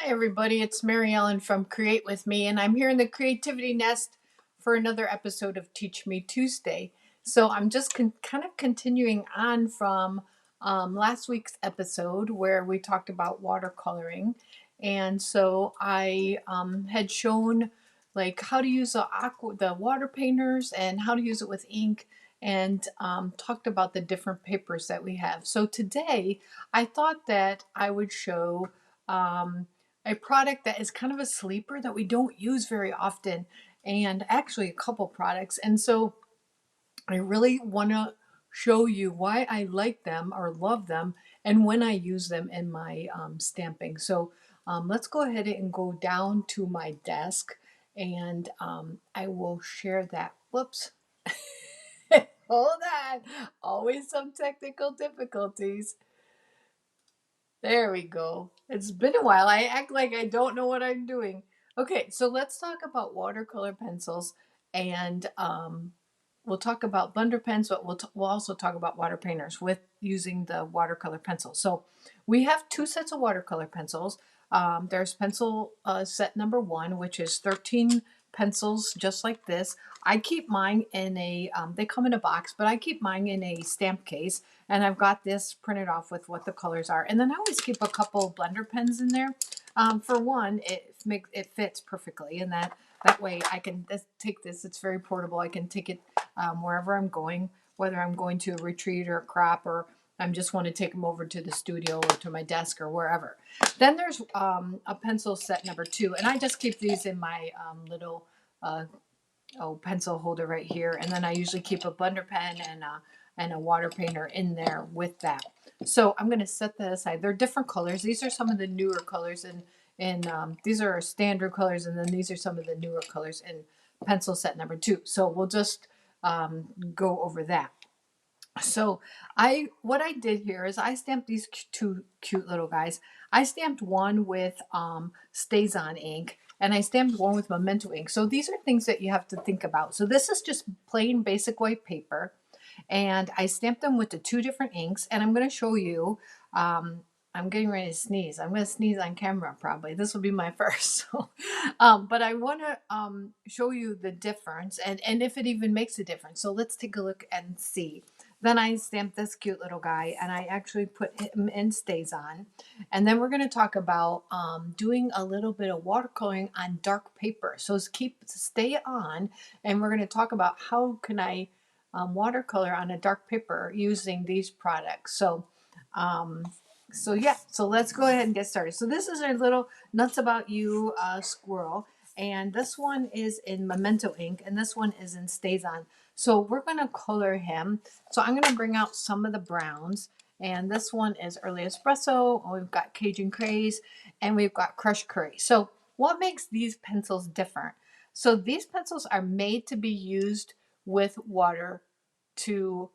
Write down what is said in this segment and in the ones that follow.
Hi, everybody. It's Mary Ellen from Create With Me, and I'm here in the Creativity Nest for another episode of Teach Me Tuesday. So I'm just kind of continuing on from last week's episode where we talked about watercoloring. And so I had shown like how to use the water painters and how to use it with ink and talked about the different papers that we have. So today I thought that I would show a product that is kind of a sleeper that we don't use very often, and actually a couple products. And so I really want to show you why I like them or love them and when I use them in my stamping. So let's go ahead and go down to my desk and I will share that. Whoops. Hold on. Always some technical difficulties. There we go. It's been a while. I act like I don't know what I'm doing. Okay, so let's talk about watercolor pencils, and we'll talk about blender pens, but we'll also talk about water painters with using the watercolor pencil. So we have two sets of watercolor pencils. There's pencil set number one, which is 13 pencils just like this. I keep mine in a, they come in a box, but I keep mine in a stamp case, and I've got this printed off with what the colors are. And then I always keep a couple blender pens in there. For one, it fits perfectly, and that way I can take this. It's very portable. I can take it wherever I'm going, whether I'm going to a retreat or a crop, or I just want to take them over to the studio or to my desk or wherever. Then there's a pencil set number two, and I just keep these in my little pencil holder right here. And then I usually keep a blender pen and a water painter in there with that. So I'm going to set that aside. They're different colors. These are some of the newer colors, and these are standard colors, and then these are some of the newer colors in pencil set number two. So we'll just go over that. So what I did here is I stamped these two cute little guys. I stamped one with StazOn ink, and I stamped one with Memento ink. So these are things that you have to think about. So this is just plain basic white paper, and I stamped them with the two different inks. And I'm going to show you. I'm getting ready to sneeze. I'm going to sneeze on camera probably. This will be my first. So, but I want to show you the difference and if it even makes a difference. So let's take a look and see. Then I stamped this cute little guy, and I actually put him in StazOn. And then we're going to talk about doing a little bit of watercoloring on dark paper. So stay on, and we're going to talk about how can I watercolor on a dark paper using these products. So yeah, so let's go ahead and get started. So this is a little Nuts About You squirrel, and this one is in Memento ink, and this one is in StazOn. So we're going to color him. So I'm going to bring out some of the browns, and this one is Early Espresso, and we've got Cajun Craze, and we've got Crushed Curry. So what makes these pencils different? So these pencils are made to be used with water to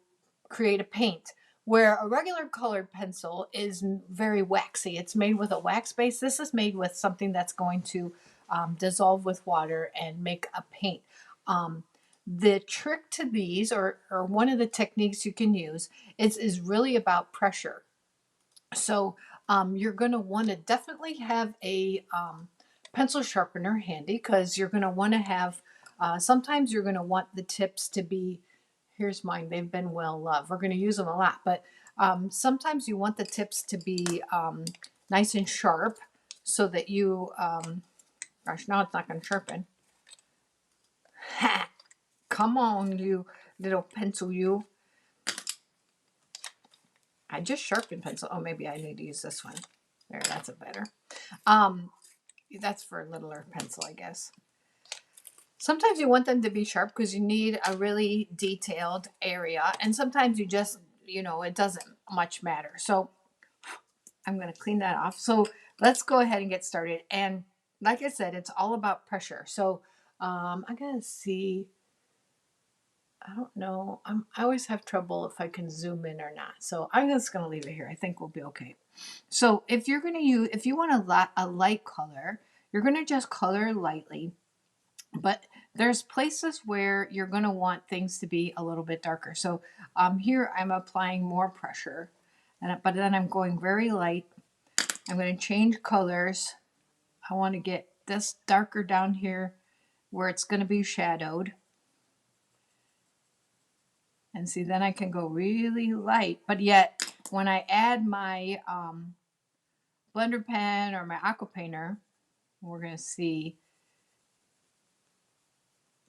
create a paint, where a regular colored pencil is very waxy. It's made with a wax base. This is made with something that's going to dissolve with water and make a paint. The trick to these, or one of the techniques you can use, is really about pressure. So you're going to want to definitely have a pencil sharpener handy, because you're going to want to have, sometimes you're going to want the tips to be, here's mine, they've been well loved. We're going to use them a lot, but sometimes you want the tips to be nice and sharp so that you, gosh, now it's not going to sharpen. Ha! Come on, you little pencil, you. I just sharpened pencil. Oh, maybe I need to use this one. There, that's a better. That's for a littler pencil, I guess. Sometimes you want them to be sharp because you need a really detailed area, and sometimes you just, it doesn't much matter. So I'm going to clean that off. So let's go ahead and get started. And like I said, it's all about pressure. So I'm going to see. I don't know. I always have trouble if I can zoom in or not. So I'm just going to leave it here. I think we'll be okay. So if you want a light color, you're going to just color lightly. But there's places where you're going to want things to be a little bit darker. So here I'm applying more pressure, but then I'm going very light. I'm going to change colors I want to get this darker down here where it's going to be shadowed. And see, then I can go really light, but yet when I add my blender pen or my aqua painter, we're going to see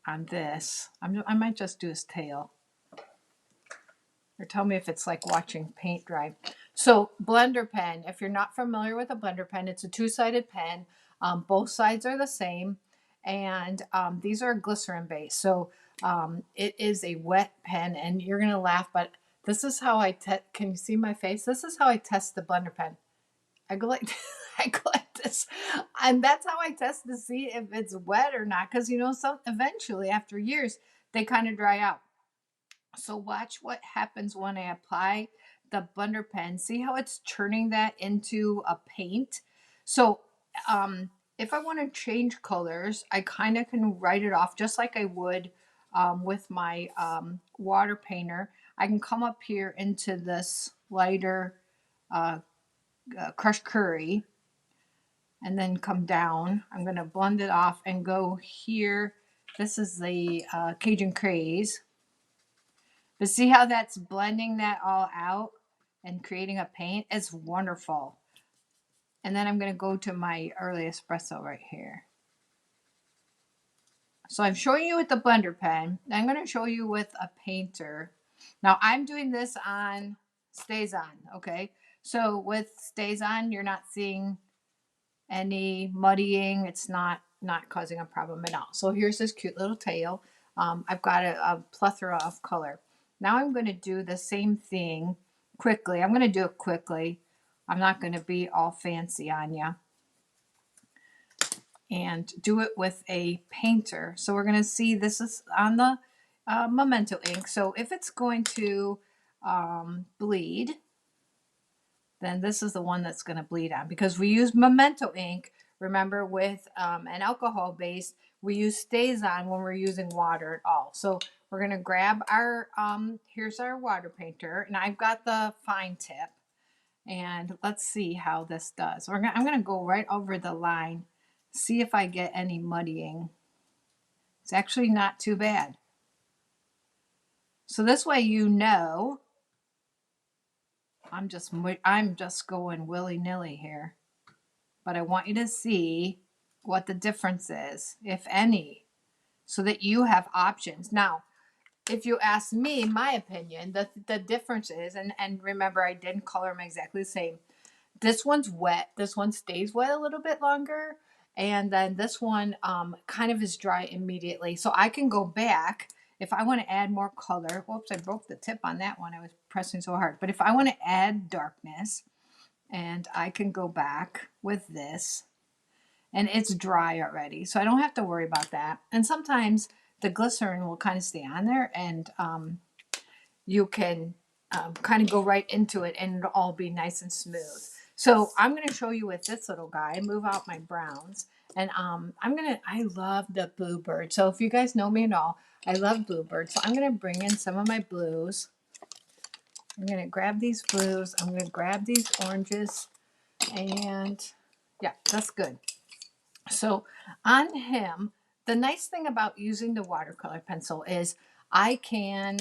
on this, I might just do his tail. Or tell me if it's like watching paint dry. So blender pen, if you're not familiar with a blender pen, it's a two-sided pen. Both sides are the same. And these are glycerin based. So it is a wet pen, and you're going to laugh, but this is how I can you see my face? This is how I test the blender pen. I go like I go like this, and that's how I test to see if it's wet or not. Because you know, some eventually after years they kind of dry out. So watch what happens when I apply the blender pen. See how it's turning that into a paint. So if I want to change colors, I kind of can write it off just like I would with my water painter. I can come up here into this lighter crushed curry and then come down. I'm going to blend it off and go here. This is the Cajun Craze. But see how that's blending that all out and creating a paint? It's wonderful. And then I'm going to go to my early espresso right here. So I'm showing you with the blender pen. I'm going to show you with a painter. Now I'm doing this on StazOn, okay? So with StazOn, you're not seeing any muddying. It's not causing a problem at all. So here's this cute little tail. I've got a plethora of color. Now I'm going to do the same thing quickly. I'm going to do it quickly. I'm not going to be all fancy on you. And do it with a painter. So we're going to see this is on the Memento ink. So if it's going to bleed, then this is the one that's going to bleed on, because we use Memento ink. Remember, with an alcohol base, we use StazOn when we're using water at all. So we're going to grab our, here's our water painter, and I've got the fine tip. And let's see how this does. I'm going to go right over the line, see if I get any muddying. It's actually not too bad. So this way you know I'm just going willy-nilly here. But I want you to see what the difference is, if any, so that you have options. Now, if you ask me, my opinion, the difference is, and remember, I didn't color them exactly the same. This one's wet. This one stays wet a little bit longer. And then this one kind of is dry immediately. So I can go back if I want to add more color. Whoops, I broke the tip on that one. I was pressing so hard. But if I want to add darkness, and I can go back with this, and it's dry already, so I don't have to worry about that. And sometimes the glycerin will kind of stay on there, and you can kind of go right into it and it'll all be nice and smooth. So I'm going to show you with this little guy, move out my browns, and I love the bluebird. So if you guys know me at all, I love bluebird. So I'm going to bring in some of my blues. I'm going to grab these blues. I'm going to grab these oranges, and yeah, that's good. So on him, the nice thing about using the watercolor pencil is I can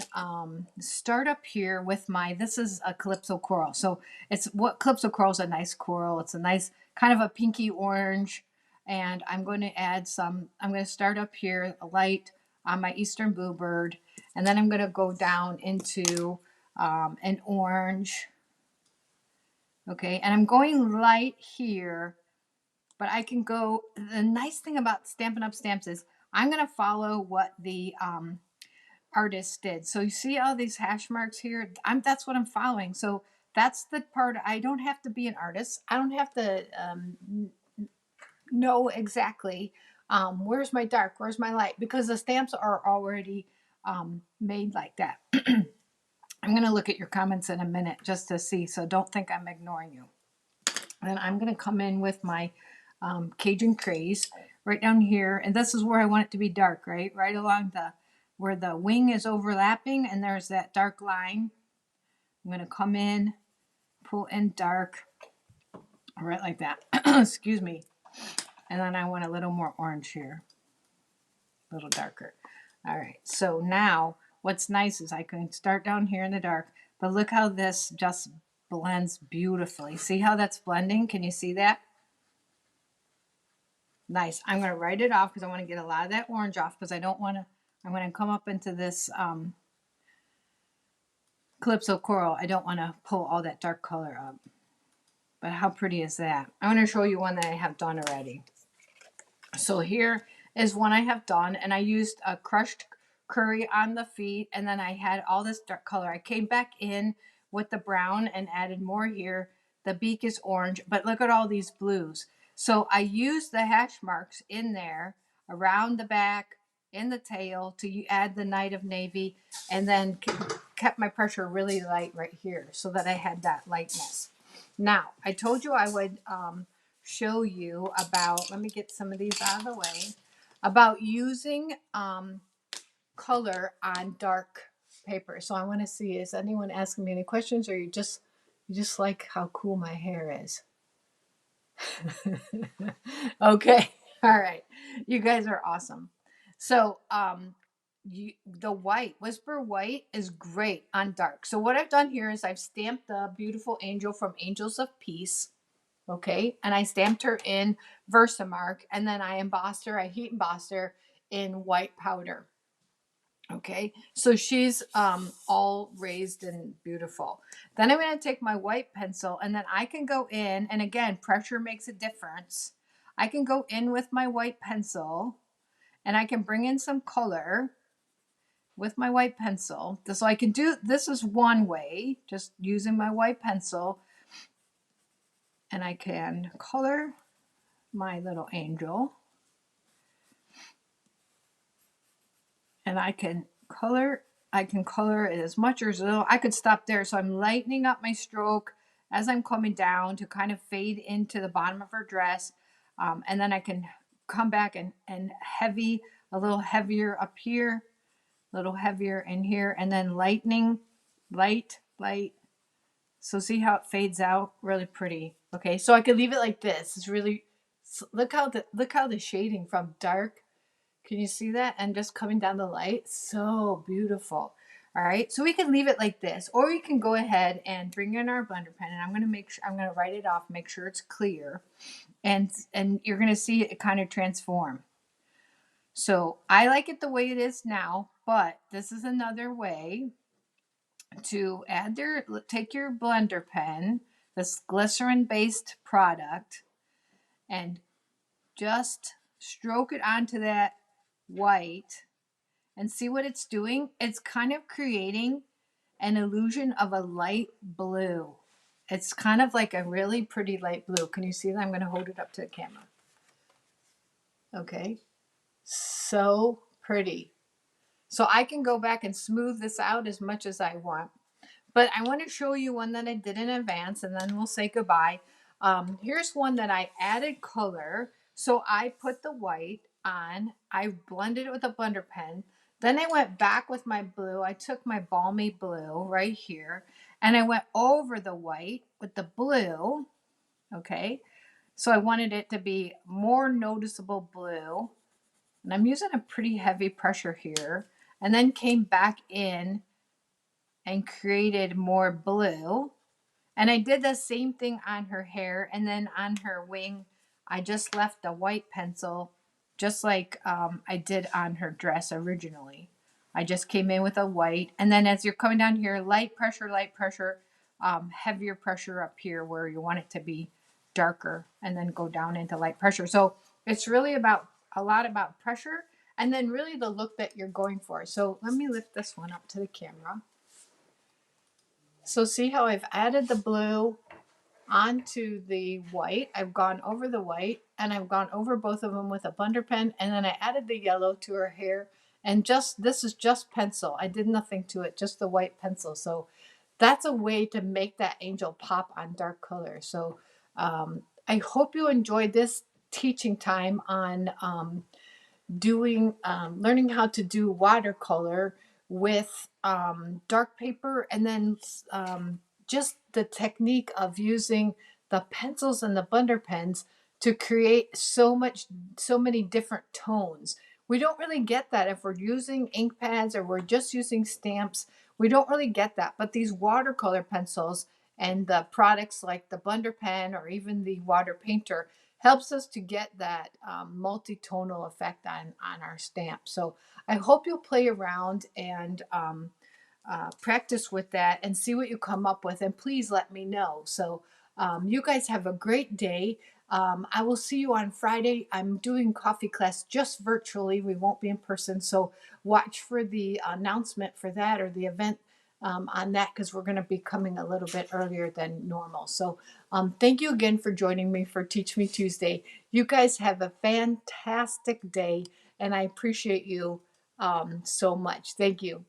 start up here with my, this is a Calypso Coral. So it's what Calypso Coral is, a nice coral. It's a nice kind of a pinky orange. And I'm going to add some, I'm going to start up here a light on my Eastern Bluebird. And then I'm going to go down into an orange. Okay, and I'm going light here. But I can go, the nice thing about Stampin' Up! Stamps is I'm going to follow what the artist did. So you see all these hash marks here? That's what I'm following. So that's the part. I don't have to be an artist. I don't have to know exactly where's my dark, where's my light, because the stamps are already made like that. I'm going to look at your comments in a minute just to see, so don't think I'm ignoring you. And I'm going to come in with my Cajun Craze right down here, and this is where I want it to be dark, right along where the wing is overlapping, and there's that dark line. I'm going to come in, pull in dark, right like that. Excuse me. And then I want a little more orange here, a little darker. All right, so now what's nice is I can start down here in the dark, but look how this just blends beautifully. See how that's blending? Can you see that? Nice. I'm going to write it off because I want to get a lot of that orange off because I don't want to, I'm going to come up into this Calypso Coral. I don't want to pull all that dark color up. But how pretty is that? I'm going to show you one that I have done already. So here is one I have done, and I used a crushed curry on the feet, and then I had all this dark color. I came back in with the brown and added more here. The beak is orange, but look at all these blues. So I used the hash marks in there around the back, in the tail to add the Night of Navy, and then kept my pressure really light right here so that I had that lightness. Now, I told you I would show you about, let me get some of these out of the way, about using color on dark paper. So I want to see, is anyone asking me any questions, or you just like how cool my hair is? Okay. All right. You guys are awesome. So the white, Whisper White is great on dark. So what I've done here is I've stamped the beautiful angel from Angels of Peace. Okay, and I stamped her in Versamark, and then I embossed her, I heat embossed her in white powder. Okay, so she's all raised and beautiful. Then I'm going to take my white pencil, and then I can go in, and again, pressure makes a difference. I can go in with my white pencil, and I can bring in some color with my white pencil. So I can do, this is one way, just using my white pencil, and I can color my little angel, and I can color it as much or as little. I could stop there. So I'm lightening up my stroke as I'm coming down to kind of fade into the bottom of her dress. And then I can come back and a little heavier up here, a little heavier in here, and then lightening, light. So see how it fades out? Really pretty. Okay, so I could leave it like this. It's really, look how the shading from dark, can you see that? And just coming down the light, so beautiful. All right, so we can leave it like this, or we can go ahead and bring in our blender pen, and I'm gonna make sure, I'm gonna write it off, make sure it's clear, and you're gonna see it kind of transform. So I like it the way it is now, but this is another way to add take your blender pen, this glycerin based product, and just stroke it onto that white and see what it's doing. It's kind of creating an illusion of a light blue. It's kind of like a really pretty light blue. Can you see that? I'm going to hold it up to the camera. Okay. So pretty. So I can go back and smooth this out as much as I want. But I want to show you one that I did in advance, and then we'll say goodbye. Here's one that I added color. So I put the white on. I blended it with a blender pen. Then I went back with my blue. I took my balmy blue right here, and I went over the white with the blue. Okay. So I wanted it to be more noticeable blue. And I'm using a pretty heavy pressure here. And then came back in and created more blue. And I did the same thing on her hair, and then on her wing, I just left the white pencil, just like I did on her dress originally. I just came in with a white, and then as you're coming down here, light pressure, heavier pressure up here where you want it to be darker, and then go down into light pressure. So it's really about a lot about pressure, and then really the look that you're going for. So let me lift this one up to the camera. So see how I've added the blue onto the white. I've gone over the white, and I've gone over both of them with a blender pen, and then I added the yellow to her hair, and this is just pencil. I did nothing to it, just the white pencil. So that's a way to make that angel pop on dark color. So I hope you enjoyed this teaching time on learning how to do watercolor with dark paper, and then just the technique of using the pencils and the blender pens to create so many different tones. We don't really get that if we're using ink pads or we're just using stamps. We don't really get that. But these watercolor pencils and the products like the blender pen or even the water painter helps us to get that multi-tonal effect on our stamp. So I hope you'll play around and practice with that and see what you come up with. And please let me know. So you guys have a great day. I will see you on Friday. I'm doing coffee class just virtually. We won't be in person. So watch for the announcement for that or the event on that, because we're going to be coming a little bit earlier than normal. So thank you again for joining me for Teach Me Tuesday. You guys have a fantastic day, and I appreciate you so much. Thank you.